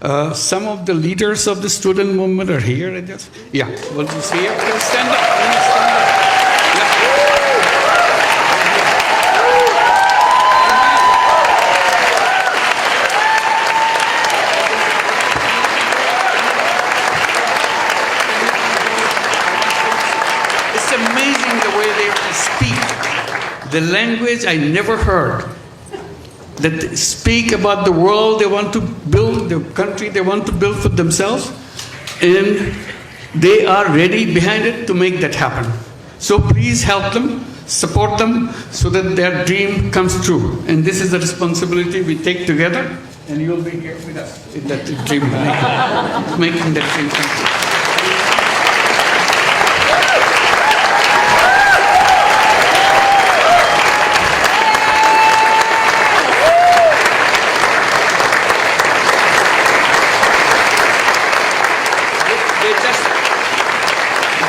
Some of the leaders of the student movement are here, I guess. Yeah, want to see it? Please stand up. Please stand up. It's amazing the way they speak. The language I never heard. That speak about the world they want to build, the country they want to build for themselves, and they are ready behind it to make that happen. So please help them, support them, so that their dream comes true. And this is the responsibility we take together, and you'll be here with us in that dream, making that dream come true.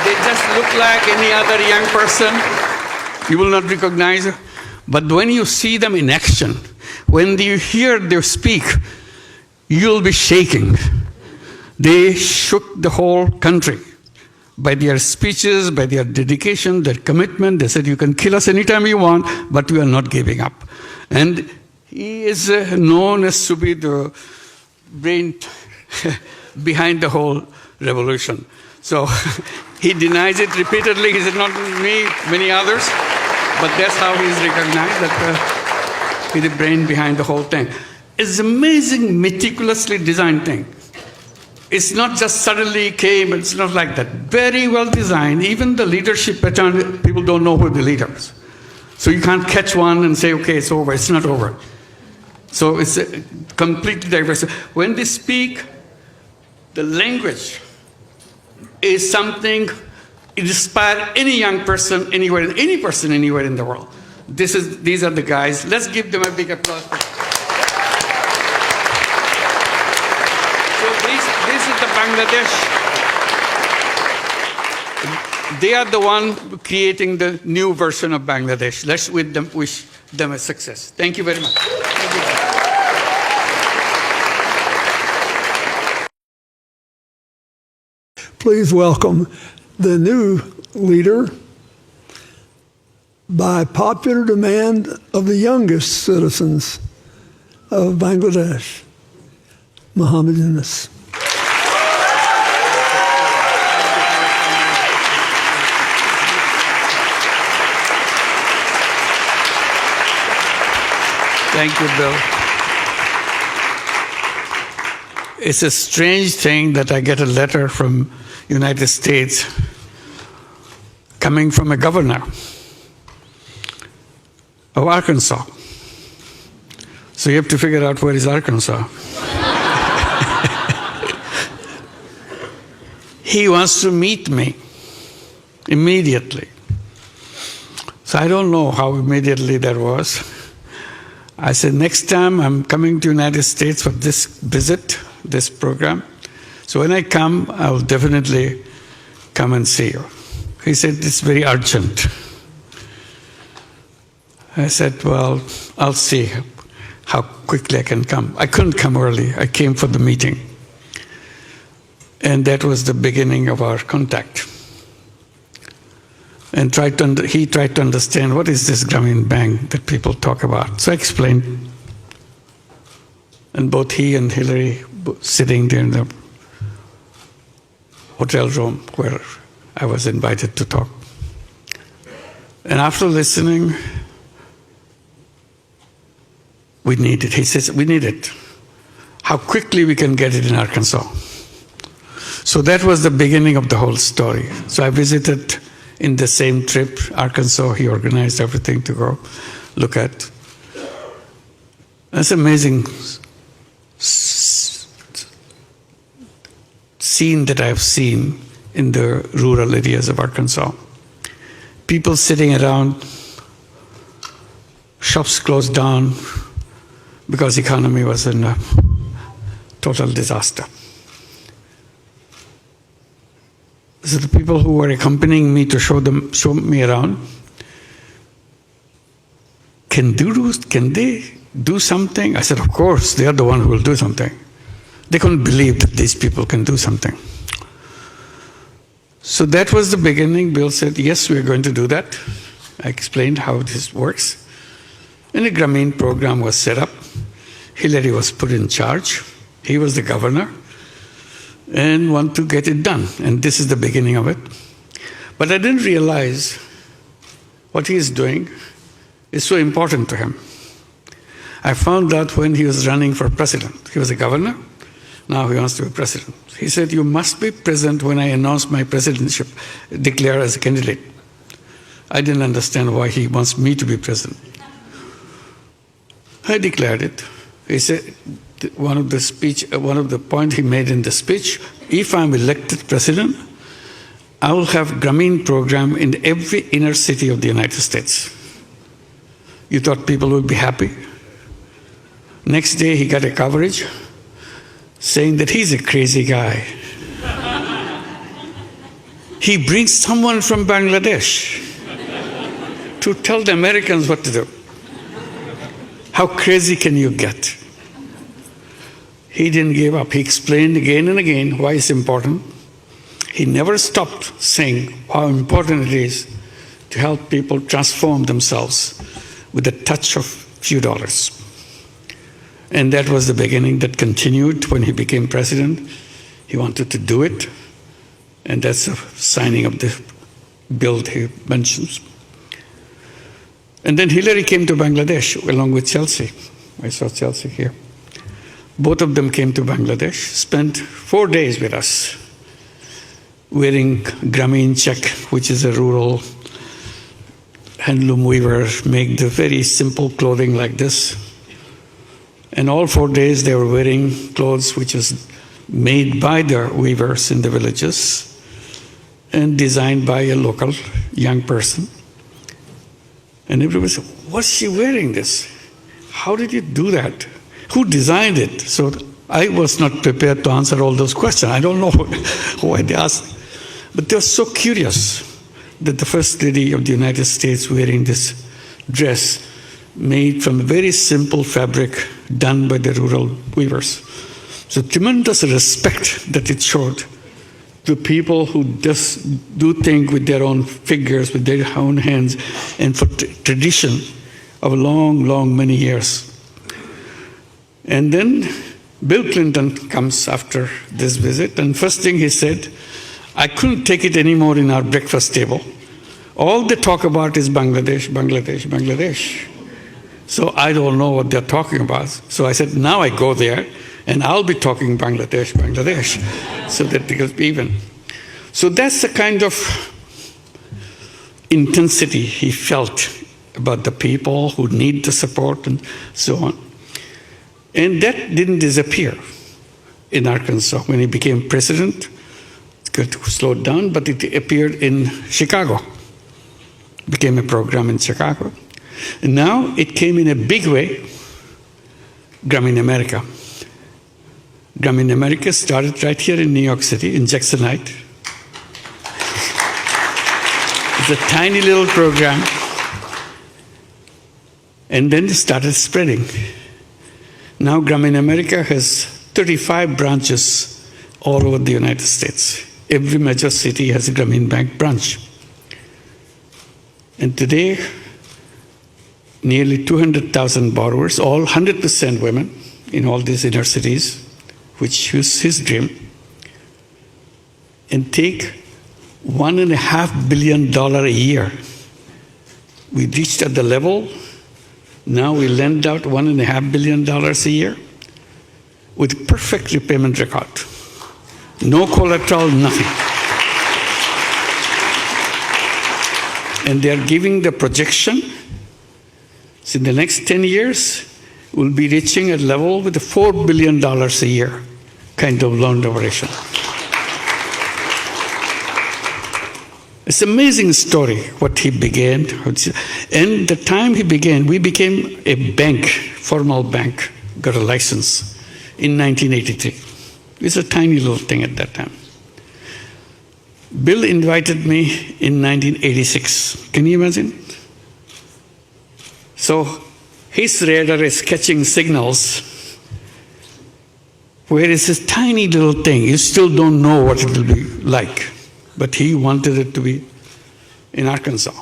They just look like any other young person. You will not recognize them. But when you see them in action, when you hear them speak, you'll be shaking. They shook the whole country by their speeches, by their dedication, their commitment. They said, you can kill us anytime you want, but we are not giving up. And he is known as to be the brain behind the whole revolution. So he denies it repeatedly. He said, not me, many others. But that's how he's recognized, that he's the brain behind the whole thing. It's amazing, meticulously designed thing. It's not just suddenly came, it's not like that. Very well designed. Even the leadership pattern, people don't know who the leaders. So you can't catch one and say, okay, it's over. It's not over. So it's completely diverse. When they speak, the language is something it inspires any young person anywhere, any person anywhere in the world. These are the guys. Let's give them a big applause. So this is the Bangladesh. They are the one creating the new version of Bangladesh. Let's wish them a success. Thank you very much. Thank you. Please welcome the new leader, by popular demand of the youngest citizens of Bangladesh, Muhammad Yunus. Thank you, Bill. It's a strange thing that I get a letter from United States coming from a governor of Arkansas. So you have to figure out where is Arkansas. He wants to meet me immediately. So I don't know how immediately that was. I said, next time I'm coming to United States for this visit, this program. So when I come, I'll definitely come and see you. He said, it's very urgent. I said, well, I'll see how quickly I can come. I couldn't come early. I came for the meeting. And that was the beginning of our contact. And he tried to understand, what is this Grameen Bank that people talk about? So I explained. And both he and Hillary sitting there in the hotel room where I was invited to talk. And after listening, we need it. He says, we need it. How quickly we can get it in Arkansas. So that was the beginning of the whole story. So I visited in the same trip, Arkansas. He organized everything to go look at. That's amazing scene that I've seen in the rural areas of Arkansas. People sitting around, shops closed down because the economy was in a total disaster. So the people who were accompanying me to show me around, can they do something? I said, of course, they are the one who will do something. They couldn't believe that these people can do something. So that was the beginning. Bill said, yes, we're going to do that. I explained how this works. And a Grameen program was set up. Hillary was put in charge. He was the governor and wanted to get it done. And this is the beginning of it. But I didn't realize what he is doing is so important to him. I found out when he was running for president. He was a governor. Now he wants to be president. He said, you must be present when I announce my presidentship, declare as a candidate. I didn't understand why he wants me to be president. I declared it. He said, one of the points he made in the speech, if I'm elected president, I will have Grameen program in every inner city of the United States. You thought people would be happy? Next day he got a coverage saying that he's a crazy guy. He brings someone from Bangladesh to tell the Americans what to do. How crazy can you get? He didn't give up. He explained again and again why it's important. He never stopped saying how important it is to help people transform themselves with a touch of few dollars. And that was the beginning that continued when he became president. He wanted to do it. And that's the signing of the bill he mentions. And then Hillary came to Bangladesh along with Chelsea. I saw Chelsea here. Both of them came to Bangladesh, spent 4 days with us, wearing Grameen check, which is a rural handloom weaver, make the very simple clothing like this. And all 4 days they were wearing clothes which was made by the weavers in the villages and designed by a local young person. And everybody said, what's she wearing this? How did you do that? Who designed it? So I was not prepared to answer all those questions. I don't know why they asked. But they were so curious that the First Lady of the United States wearing this dress made from very simple fabric done by the rural weavers. So tremendous respect that it showed to people who just do things with their own fingers, with their own hands, and for tradition of many years. And then Bill Clinton comes after this visit, and first thing he said, I couldn't take it anymore in our breakfast table. All they talk about is Bangladesh, Bangladesh, Bangladesh. So I don't know what they're talking about. So I said, now I go there, and I'll be talking Bangladesh, Bangladesh, so that they could be even. So that's the kind of intensity he felt about the people who need the support and so on. And that didn't disappear in Arkansas. When he became president, it slowed down, but it appeared in Chicago. Became a program in Chicago. And now it came in a big way, Grameen America. Grameen America started right here in New York City, in Jackson Heights. It's a tiny little program. And then it started spreading. Now Grameen America has 35 branches all over the United States. Every major city has a Grameen Bank branch. And today, nearly 200,000 borrowers, all 100% women in all these inner cities, which is his dream, and take $1.5 billion a year. We reached at the level, now we lend out $1.5 billion a year with perfect repayment record. No collateral, nothing. And they are giving the projection, so in the next 10 years, we'll be reaching a level with $4 billion a year kind of loan operation. It's an amazing story, what he began. And the time he began, we became a bank, formal bank, got a license in 1983. It's a tiny little thing at that time. Bill invited me in 1986. Can you imagine? So his radar is catching signals where it's this tiny little thing. You still don't know what it will be like. But he wanted it to be in Arkansas.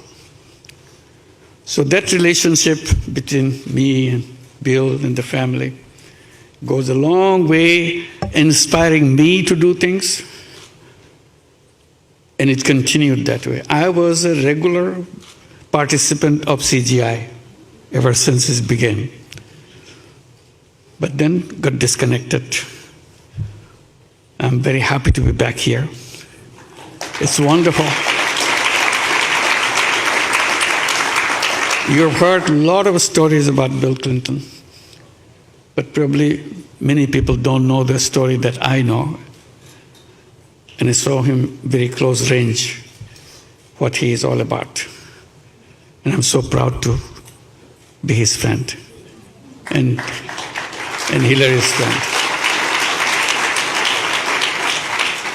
So that relationship between me and Bill and the family goes a long way, inspiring me to do things. And it continued that way. I was a regular participant of CGI ever since it began. But then got disconnected. I'm very happy to be back here. It's wonderful. You've heard a lot of stories about Bill Clinton, but probably many people don't know the story that I know. And I saw him very close range, what he is all about. And I'm so proud to be his friend and Hillary's friend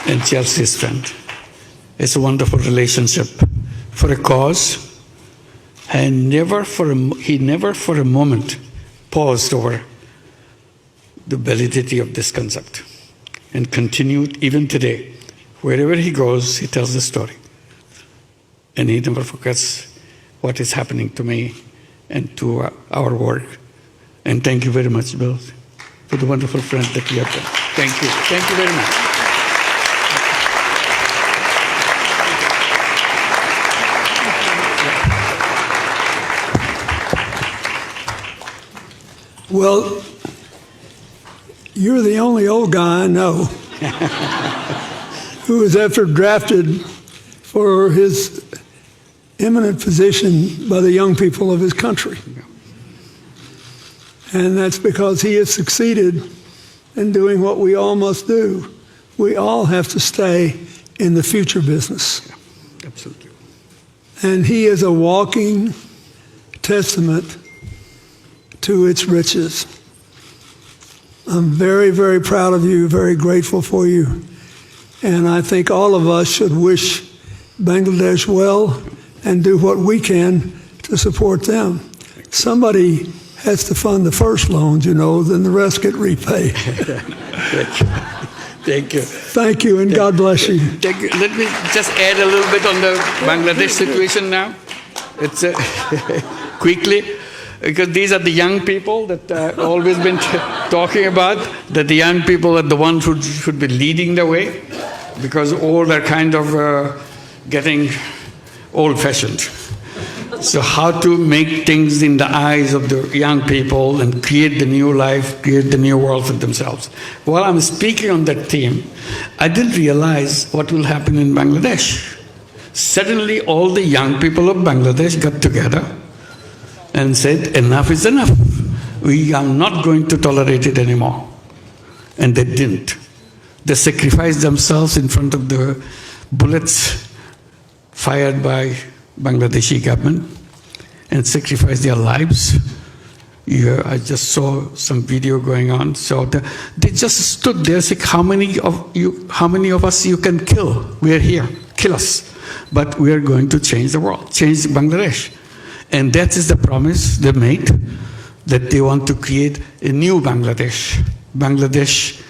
and Chelsea's friend. It's a wonderful relationship for a cause. And he never for a moment paused over the validity of this concept and continued even today. Wherever he goes, he tells the story. And he never forgets what is happening to me and to our work. And thank you very much, Bill, for the wonderful friend that you have been. Thank you. Thank you very much. Well, you're the only old guy I know who was ever drafted for his eminent position by the young people of his country. And that's because he has succeeded in doing what we all must do. We all have to stay in the future business. Yeah, absolutely. And he is a walking testament to its riches. I'm very, very proud of you, very grateful for you. And I think all of us should wish Bangladesh well and do what we can to support them. Somebody has to fund the first loans, then the rest get repaid. Thank you. Thank you, and God bless you. Thank you. Let me just add a little bit on the Bangladesh situation now. It's quickly, because these are the young people that I've always been talking about, that the young people are the ones who should be leading the way, because all are kind of getting old-fashioned. So how to make things in the eyes of the young people and create the new life, create the new world for themselves. While I'm speaking on that theme, I didn't realize what will happen in Bangladesh. Suddenly all the young people of Bangladesh got together and said, enough is enough. We are not going to tolerate it anymore. And they didn't. They sacrificed themselves in front of the bullets fired by Bangladeshi government and sacrificed their lives. I just saw some video going on. So they just stood there, said, how many of us you can kill? We are here, kill us. But we are going to change the world, change Bangladesh. And that is the promise they made, that they want to create a new Bangladesh, Bangladesh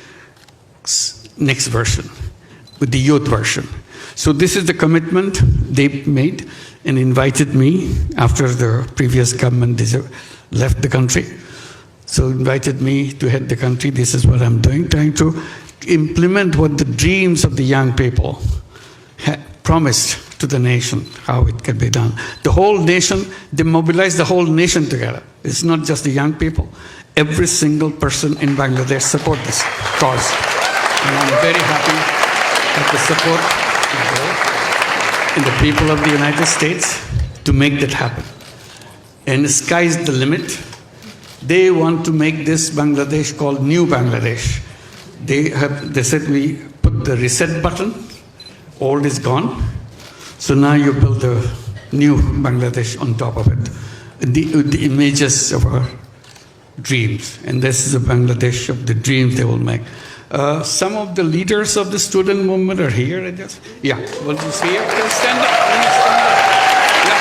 next version, with the youth version. So this is the commitment they made and invited me after the previous government left the country. So invited me to head the country. This is what I'm doing, trying to implement what the dreams of the young people promised to the nation, how it can be done. The whole nation, they mobilized the whole nation together. It's not just the young people. Every single person in Bangladesh support this cause. And I'm very happy at the support and the people of the United States to make that happen. And the sky's the limit. They want to make this Bangladesh called New Bangladesh. They said we put the reset button, old is gone. So now you build a new Bangladesh on top of it. The images of our dreams. And this is a Bangladesh of the dreams they will make. Some of the leaders of the student movement are here. Yeah, will you see it? Please stand up. Please stand up. Yeah.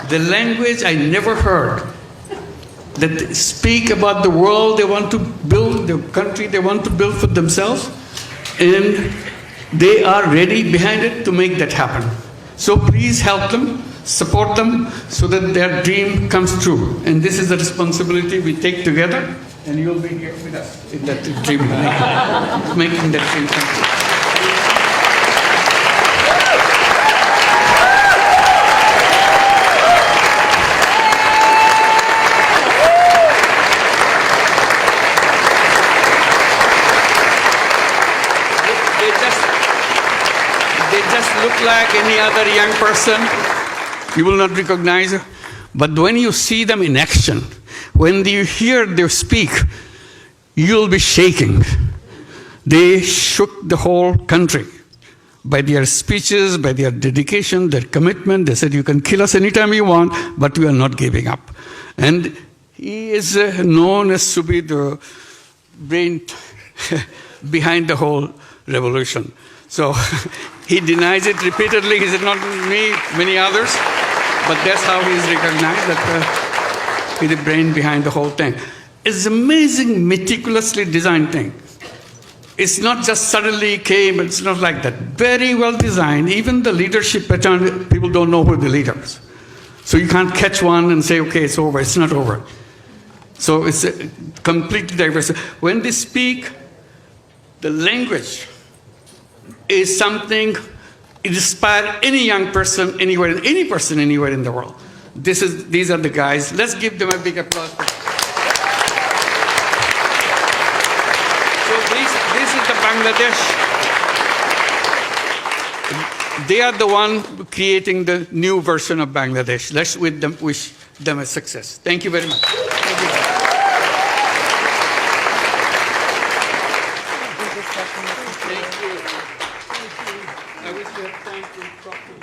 the language I never heard, that speak about the world they want to build, the country they want to build for themselves, and they are ready behind it to make that happen. So please help them, support them, so that their dream comes true. And this is a responsibility we take together, and you'll be here with us in that dream, making that dream come true. They just look like any other young person. You will not recognize her. But when you see them in action, when you hear them speak, you'll be shaking. They shook the whole country by their speeches, by their dedication, their commitment. They said, you can kill us anytime you want, but we are not giving up. And he is known as to be the brain behind the whole revolution. So he denies it repeatedly. He said, not me, many others. But that's how he's recognized, that he's the brain behind the whole thing. It's amazing, meticulously designed thing. It's not just suddenly came, it's not like that. Very well designed. Even the leadership pattern, people don't know who the leaders. So you can't catch one and say, okay, it's over. It's not over. So it's completely diverse. When they speak, the language is something it inspires any young person anywhere, any person anywhere in the world. These are the guys. Let's give them a big applause. So this is the Bangladesh. They are the one creating the new version of Bangladesh. Let's wish them a success. Thank you very much. Thank you. I wish you had time to talk to you.